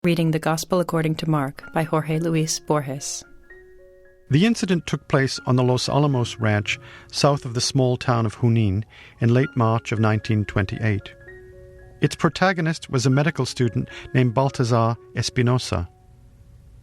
Reading the Gospel according to Mark by Jorge Luis Borges. The incident took place on the Los Alamos ranch south of the small town of Junín in late March of 1928. Its protagonist was a medical student named Baltasar Espinosa.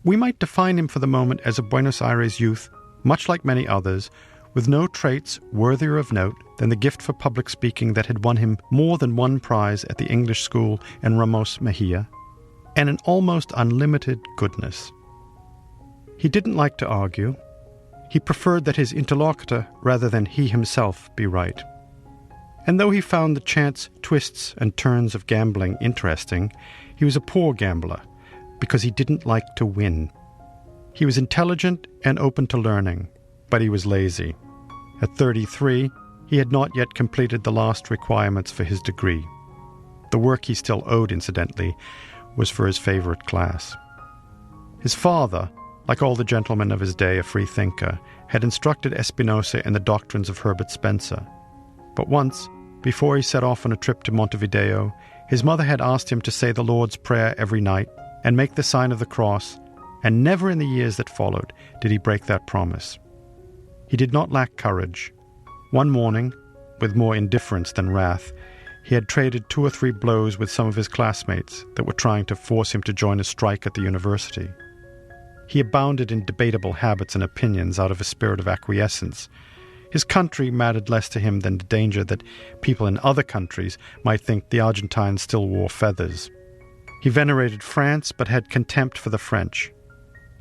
We might define him for the moment as a Buenos Aires youth, much like many others, with no traits worthier of note than the gift for public speaking that had won him more than one prize at the English school in Ramos Mejia, and an almost unlimited goodness. He didn't like to argue. He preferred that his interlocutor, rather than he himself, be right. And though he found the chance twists and turns of gambling interesting, he was a poor gambler because he didn't like to win. He was intelligent and open to learning, but he was lazy. At 33, he had not yet completed the last requirements for his degree. The work he still owed, incidentally, was for his favorite class. His father, like all the gentlemen of his day, a free thinker, had instructed Espinosa in the doctrines of Herbert Spencer. But once, before he set off on a trip to Montevideo, his mother had asked him to say the Lord's Prayer every night and make the sign of the cross, and never in the years that followed did he break that promise. He did not lack courage. One morning, with more indifference than wrath, he had traded 2 or 3 blows with some of his classmates that were trying to force him to join a strike at the university. He abounded in debatable habits and opinions out of a spirit of acquiescence. His country mattered less to him than the danger that people in other countries might think the Argentines still wore feathers. He venerated France but had contempt for the French.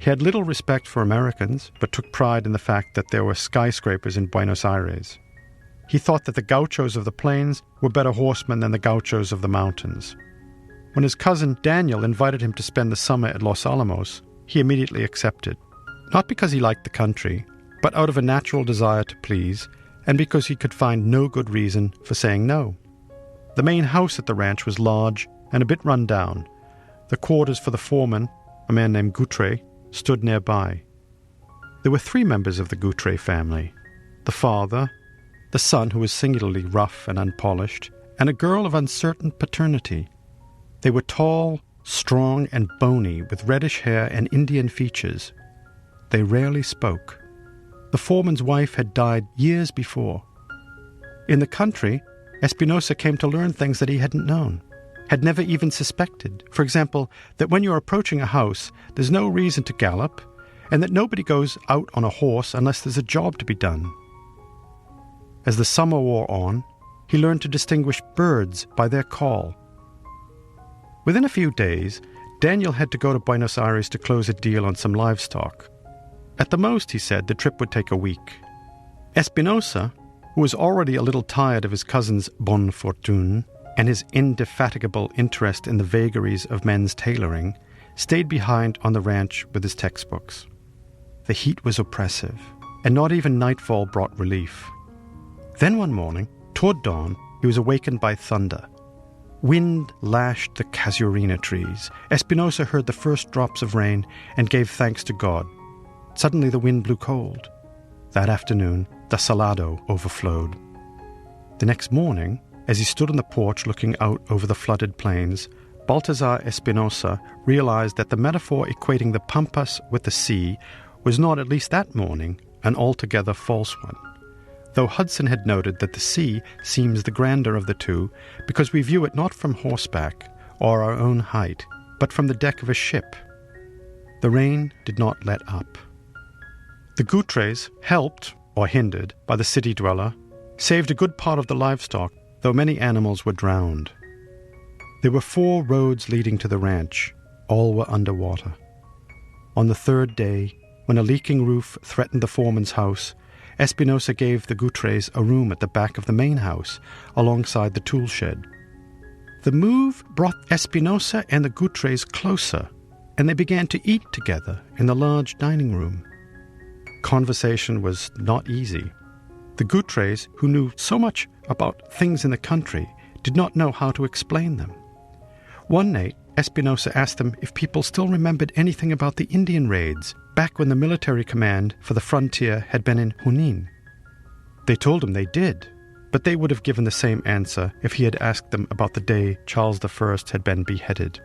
He had little respect for Americans, but took pride in the fact that there were skyscrapers in Buenos Aires. He thought that the gauchos of the plains were better horsemen than the gauchos of the mountains. When his cousin Daniel invited him to spend the summer at Los Alamos, he immediately accepted, not because he liked the country, but out of a natural desire to please, and because he could find no good reason for saying no. The main house at the ranch was large and a bit run down. The quarters for the foreman, a man named Gutres, stood nearby. There were 3 members of the Gutres family: the father, the son, who was singularly rough and unpolished, and a girl of uncertain paternity. They were tall, strong, and bony, with reddish hair and Indian features. They rarely spoke. The foreman's wife had died years before. In the country, Espinosa came to learn things that he hadn't known, had never even suspected. For example, that when you're approaching a house, there's no reason to gallop, and that nobody goes out on a horse unless there's a job to be done. As the summer wore on, he learned to distinguish birds by their call. Within a few days, Daniel had to go to Buenos Aires to close a deal on some livestock. At the most, he said, the trip would take a week. Espinosa, who was already a little tired of his cousin's bonne fortune and his indefatigable interest in the vagaries of men's tailoring, stayed behind on the ranch with his textbooks. The heat was oppressive, and not even nightfall brought relief. Then one morning, toward dawn, he was awakened by thunder. Wind lashed the casuarina trees. Espinosa heard the first drops of rain and gave thanks to God. Suddenly the wind blew cold. That afternoon, the Salado overflowed. The next morning, as he stood on the porch looking out over the flooded plains, Baltasar Espinosa realized that the metaphor equating the pampas with the sea was not, at least that morning, an altogether false one. Though Hudson had noted that the sea seems the grander of the two because we view it not from horseback or our own height, but from the deck of a ship. The rain did not let up. The Gutres, helped, or hindered, by the city dweller, saved a good part of the livestock, though many animals were drowned. There were 4 roads leading to the ranch. All were underwater. On the 3rd day, when a leaking roof threatened the foreman's house, Espinosa gave the Gutres a room at the back of the main house, alongside the tool shed. The move brought Espinosa and the Gutres closer, and they began to eat together in the large dining room. Conversation was not easy. The Gutres, who knew so much about things in the country, did not know how to explain them. One night, Espinosa asked them if people still remembered anything about the Indian raids back when the military command for the frontier had been in Junín. They told him they did, but they would have given the same answer if he had asked them about the day Charles I had been beheaded.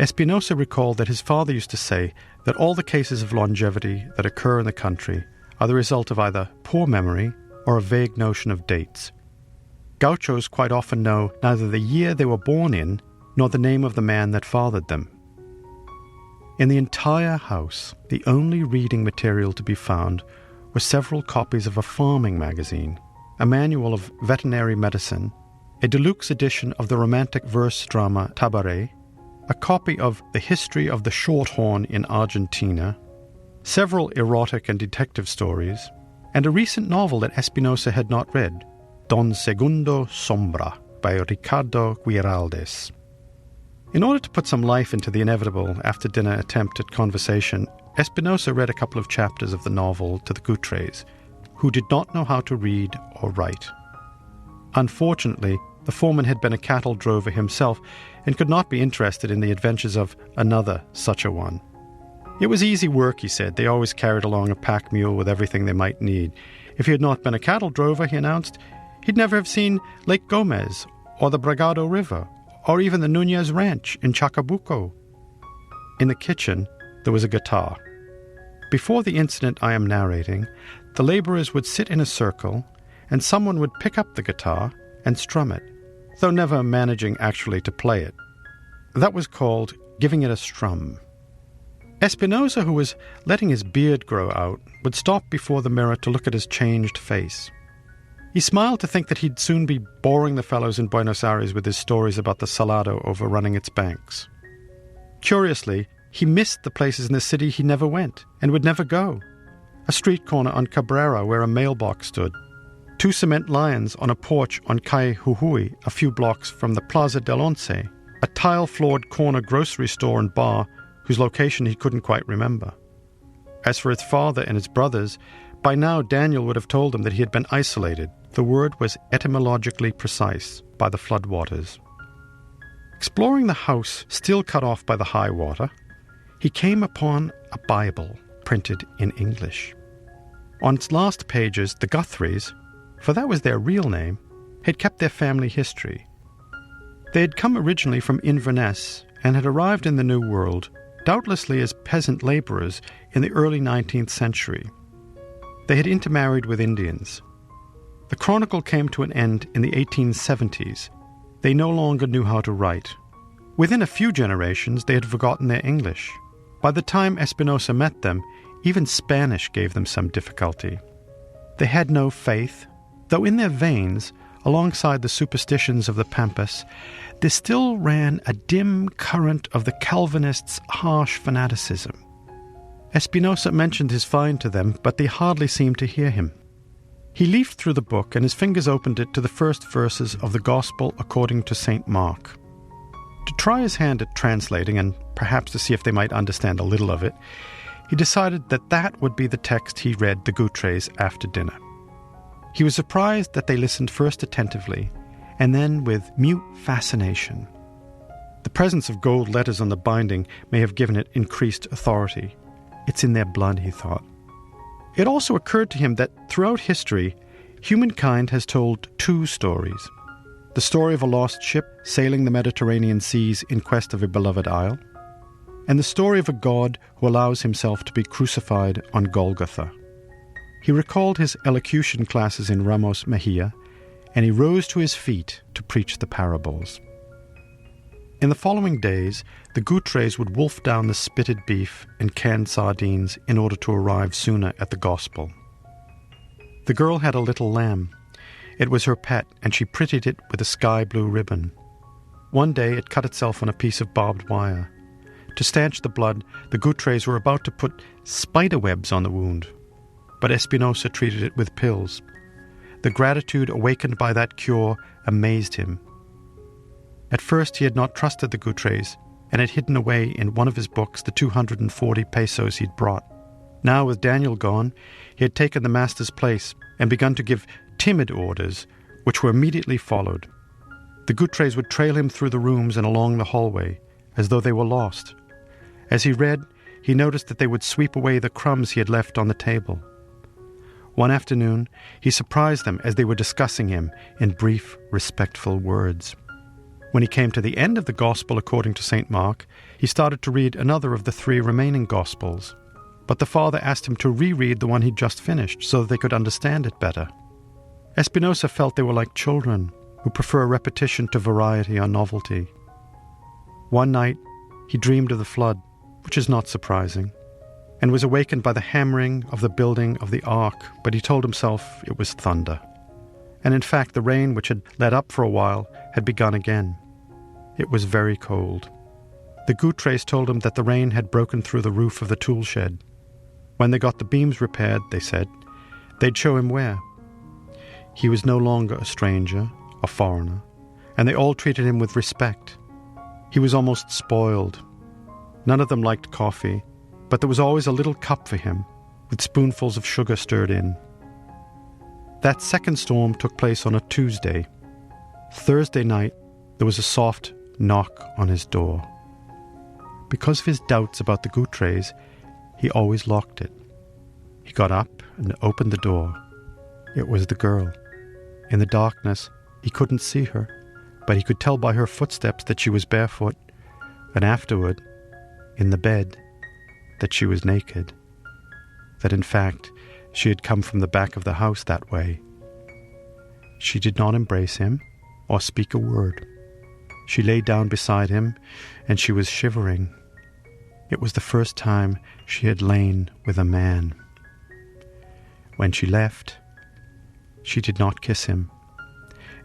Espinosa recalled that his father used to say that all the cases of longevity that occur in the country are the result of either poor memory or a vague notion of dates. Gauchos quite often know neither the year they were born in nor the name of the man that fathered them. In the entire house, the only reading material to be found were several copies of a farming magazine, a manual of veterinary medicine, a deluxe edition of the romantic verse drama Tabaré, a copy of The History of the Shorthorn in Argentina, several erotic and detective stories, and a recent novel that Espinosa had not read, Don Segundo Sombra, by Ricardo Guiraldes. In order to put some life into the inevitable after-dinner attempt at conversation, Espinosa read a couple of chapters of the novel to the Gutres, who did not know how to read or write. Unfortunately, the foreman had been a cattle drover himself and could not be interested in the adventures of another such a one. It was easy work, he said. They always carried along a pack mule with everything they might need. If he had not been a cattle drover, he announced, he'd never have seen Lake Gomez or the Bragado River or even the Nunez Ranch in Chacabuco. In the kitchen, there was a guitar. Before the incident I am narrating, the laborers would sit in a circle and someone would pick up the guitar and strum it, though never managing actually to play it. That was called giving it a strum. Espinosa, who was letting his beard grow out, would stop before the mirror to look at his changed face. He smiled to think that he'd soon be boring the fellows in Buenos Aires with his stories about the Salado overrunning its banks. Curiously, he missed the places in the city he never went and would never go. A street corner on Cabrera where a mailbox stood. 2 cement lions on a porch on Calle Jujuy, a few blocks from the Plaza del Once. A tile-floored corner grocery store and bar whose location he couldn't quite remember. As for his father and his brothers, by now Daniel would have told him that he had been isolated. The word was etymologically precise, by the floodwaters. Exploring the house still cut off by the high water, he came upon a Bible printed in English. On its last pages, the Gutres, for that was their real name, had kept their family history. They had come originally from Inverness and had arrived in the New World, doubtlessly as peasant laborers in the early 19th century. They had intermarried with Indians. The chronicle came to an end in the 1870s. They no longer knew how to write. Within a few generations, they had forgotten their English. By the time Espinosa met them, even Spanish gave them some difficulty. They had no faith, though in their veins, alongside the superstitions of the Pampas, there still ran a dim current of the Calvinists' harsh fanaticism. Espinosa mentioned his find to them, but they hardly seemed to hear him. He leafed through the book, and his fingers opened it to the first verses of the Gospel according to St. Mark. To try his hand at translating, and perhaps to see if they might understand a little of it, he decided that that would be the text he read the Gutres after dinner. He was surprised that they listened first attentively, and then with mute fascination. The presence of gold letters on the binding may have given it increased authority. It's in their blood, he thought. It also occurred to him that throughout history, humankind has told 2 stories. The story of a lost ship sailing the Mediterranean seas in quest of a beloved isle, and the story of a God who allows himself to be crucified on Golgotha. He recalled his elocution classes in Ramos Mejia, and he rose to his feet to preach the parables. In the following days, the Gutres would wolf down the spitted beef and canned sardines in order to arrive sooner at the gospel. The girl had a little lamb. It was her pet, and she prettied it with a sky-blue ribbon. One day it cut itself on a piece of barbed wire. To stanch the blood, the Gutres were about to put spider webs on the wound, but Espinosa treated it with pills. The gratitude awakened by that cure amazed him. At first he had not trusted the Gutres and had hidden away in one of his books the 240 pesos he'd brought. Now, with Daniel gone, he had taken the master's place and begun to give timid orders, which were immediately followed. The Gutres would trail him through the rooms and along the hallway, as though they were lost. As he read, he noticed that they would sweep away the crumbs he had left on the table. One afternoon, he surprised them as they were discussing him in brief, respectful words. When he came to the end of the Gospel according to St. Mark, he started to read another of the 3 remaining Gospels. But the father asked him to reread the one he'd just finished so that they could understand it better. Espinosa felt they were like children who prefer repetition to variety or novelty. One night, he dreamed of the flood, which is not surprising, and was awakened by the hammering of the building of the ark, but he told himself it was thunder. And in fact, the rain, which had let up for a while, had begun again. It was very cold. The Gutres told him that the rain had broken through the roof of the tool shed. When they got the beams repaired, they said, they'd show him where. He was no longer a stranger, a foreigner, and they all treated him with respect. He was almost spoiled. None of them liked coffee, but there was always a little cup for him, with spoonfuls of sugar stirred in. That second storm took place on a Tuesday. Thursday night, there was a soft knock on his door. Because of his doubts about the Gutres, he always locked it. He got up and opened the door. It was the girl. In the darkness, he couldn't see her, but he could tell by her footsteps that she was barefoot, and afterward, in the bed, that she was naked. That in fact, she had come from the back of the house that way. She did not embrace him or speak a word. She lay down beside him, and she was shivering. It was the first time she had lain with a man. When she left, she did not kiss him.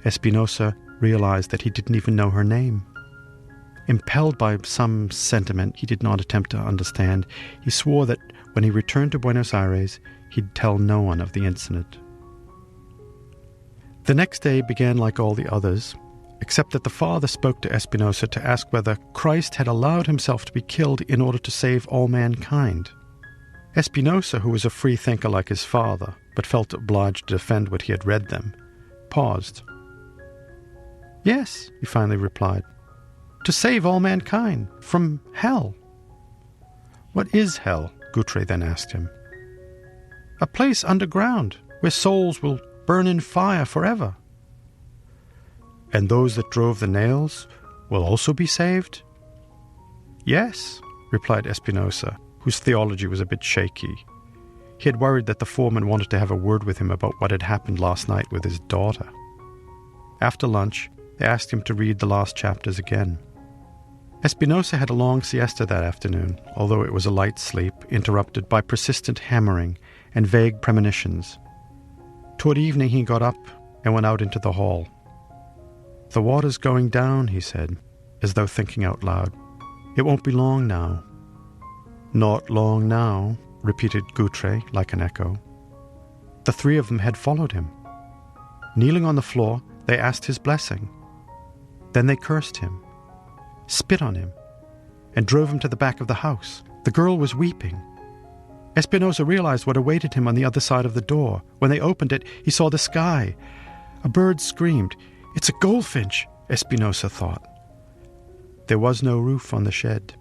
Espinosa realized that he didn't even know her name. Impelled by some sentiment he did not attempt to understand, he swore that when he returned to Buenos Aires, he'd tell no one of the incident. The next day began like all the others, except that the father spoke to Espinosa to ask whether Christ had allowed himself to be killed in order to save all mankind. Espinosa, who was a free thinker like his father, but felt obliged to defend what he had read them, paused. Yes, he finally replied, to save all mankind from hell. What is hell? Gutres then asked him. A place underground where souls will burn in fire forever. And those that drove the nails will also be saved? Yes, replied Espinosa, whose theology was a bit shaky. He had worried that the foreman wanted to have a word with him about what had happened last night with his daughter. After lunch, they asked him to read the last chapters again. Espinosa had a long siesta that afternoon, although it was a light sleep, interrupted by persistent hammering and vague premonitions. Toward evening he got up and went out into the hall. The water's going down, he said, as though thinking out loud. It won't be long now. Not long now, repeated Gutres like an echo. The 3 of them had followed him. Kneeling on the floor, they asked his blessing. Then they cursed him, spit on him, and drove him to the back of the house. The girl was weeping. Espinosa realized what awaited him on the other side of the door. When they opened it, he saw the sky. A bird screamed. It's a goldfinch, Espinosa thought. There was no roof on the shed.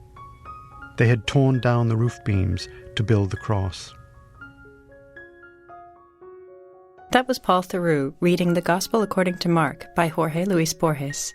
They had torn down the roof beams to build the cross. That was Paul Theroux reading The Gospel According to Mark by Jorge Luis Borges.